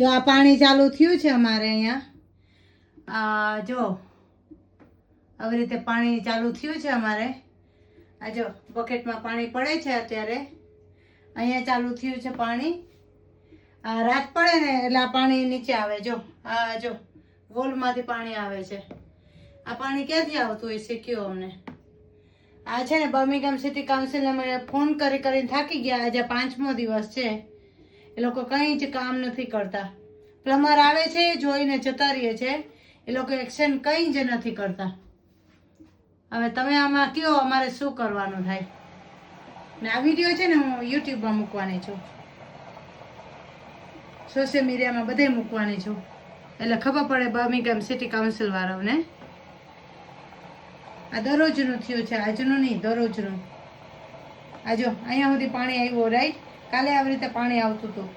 જો આ પાણી ચાલુ થયું છે અમારે અહીંયા જો આવી રીતે પાણી ચાલુ થયું છે અમારે આ જો બકેટમાં પાણી પડે છે અત્યારે અહીંયા ચાલુ થયું છે પાણી રાત પડે ને એટલે આ પાણી નીચે આવે જો આ જો વોલમાંથી પાણી આવે છે આ પાણી ક્યાંથી આવતું હોય છે કયો અમને આ છે ને બર્મિંઘામ સિટી કાઉન્સિલ અમે ફોન કરીને થાકી ગયા આજે 5મો દિવસ છે એ લોકો કંઈ જ કામ નથી કરતા પ્લમ્બર આવે છે જોઈને જતા રહીએ છે એ લોકો એક્શન કંઈ જ નથી કરતા હવે તમે આમાં કયો અમારે શું કરવાનું થાય ને આ વિડીયો છે ને હું યુટ્યુબમાં મૂકવાની છું સોશિયલ મીડિયામાં બધે મૂકવાની છું એટલે ખબર પડે બર્મિંઘામ સિટી કાઉન્સિલ વાળાઓને આ દરરોજનું થયું છે આજનું નહીં દરરોજનું આ જો અહીંયા સુધી પાણી આવ્યું રાઈટ કાલે આવી રીતે પાણી આવતું હતું